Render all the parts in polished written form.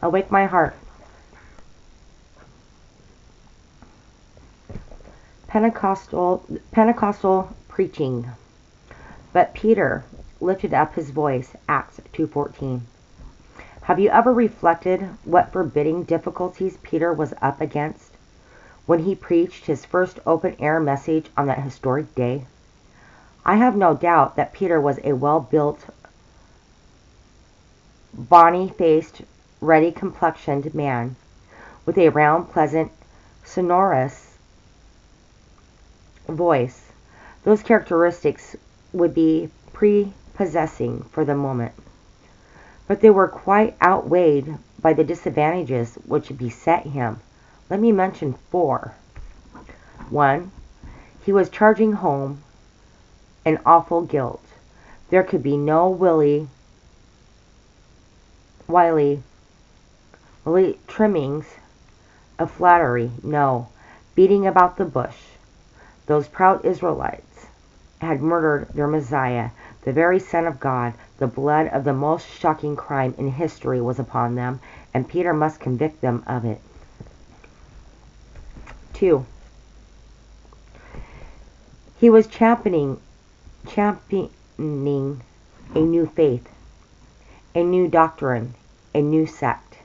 Awake my heart. Pentecostal preaching. But Peter lifted up his voice, Acts 2:14. Have you ever reflected what forbidding difficulties Peter was up against when he preached his first open-air message on that historic day? I have no doubt that Peter was a well-built, bony-faced, ruddy-complexioned man with a round, pleasant, sonorous voice. Those characteristics would be prepossessing for the moment, but they were quite outweighed by the disadvantages which beset him. Let me mention 4. 1. He was charging home an awful guilt. There could be no wily trimmings of flattery, no beating about the bush. Those proud Israelites had murdered their Messiah, the very Son of God. The blood of the most shocking crime in history was upon them, and Peter must convict them of it. 2. He was championing a new faith, a new doctrine, a new sect,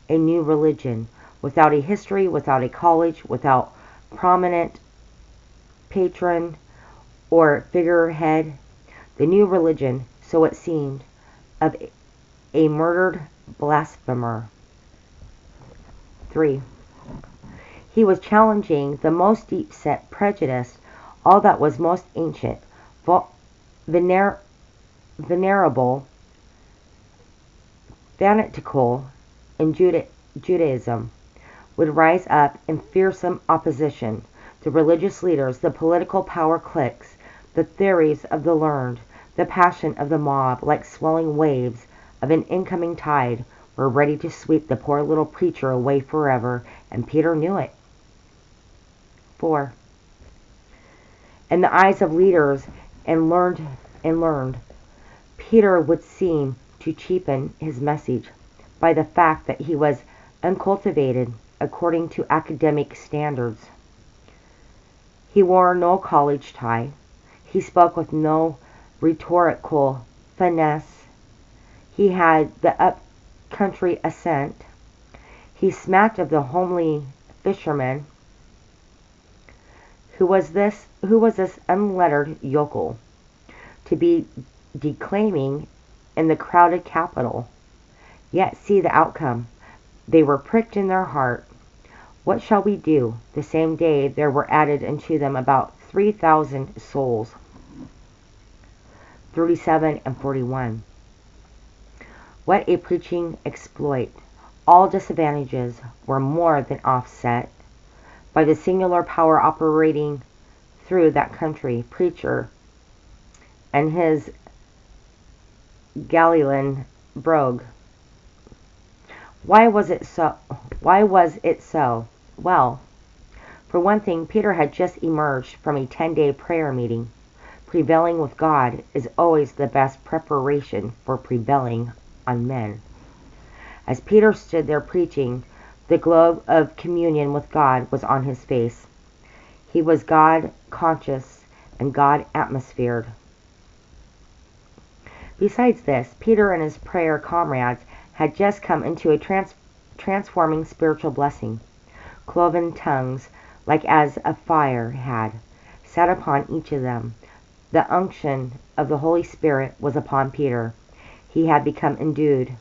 a new religion, without a history, without a college, without prominent patron or figurehead. The new religion, so it seemed, of a murdered blasphemer. 3. He was challenging the most deep-set prejudice, all that was most ancient, venerable, fanatical in Judaism, would rise up in fearsome opposition. The religious leaders, the political power cliques, the theories of the learned, the passion of the mob, like swelling waves of an incoming tide, were ready to sweep the poor little preacher away forever, and Peter knew it. 4. In the eyes of leaders and learned, Peter would seem to cheapen his message by the fact that he was uncultivated according to academic standards. He wore no college tie. He spoke with no rhetorical finesse. He had the up-country accent. He smacked of the homely fisherman. Who was this unlettered yokel to be declaiming in the crowded capital? Yet see the outcome. They were pricked in their heart. What shall we do? The same day there were added unto them about 3,000 souls. 37 and 41. What a preaching exploit. All disadvantages were more than offset by the singular power operating through that country preacher and his Galilean brogue. Why was it so? Well, for one thing, Peter had just emerged from a 10-day prayer meeting. Prevailing with God is always the best preparation for prevailing on men. As Peter stood there preaching, the glow of communion with God was on his face. He was God-conscious and God-atmosphered. Besides this, Peter and his prayer comrades had just come into a transforming spiritual blessing. Cloven tongues, like as of fire, had sat upon each of them. The unction of the Holy Spirit was upon Peter. He had become endued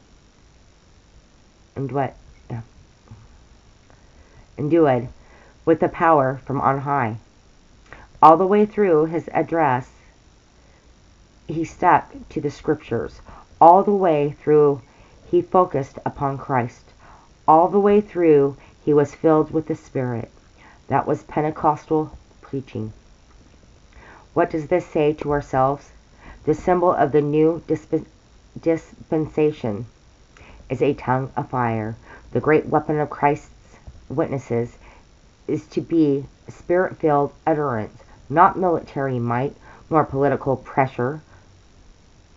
with the power from on high. All the way through his address, he stuck to the scriptures. All the way through, he focused upon Christ. All the way through, he was filled with the Spirit. That was Pentecostal preaching. What does this say to ourselves? The symbol of the new dispensation is a tongue of fire. The great weapon of Christ's witnesses is to be Spirit-filled utterance, not military might, nor political pressure,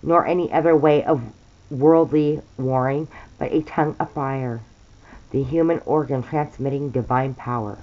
nor any other way of worldly warring, but a tongue of fire. the human organ transmitting divine power.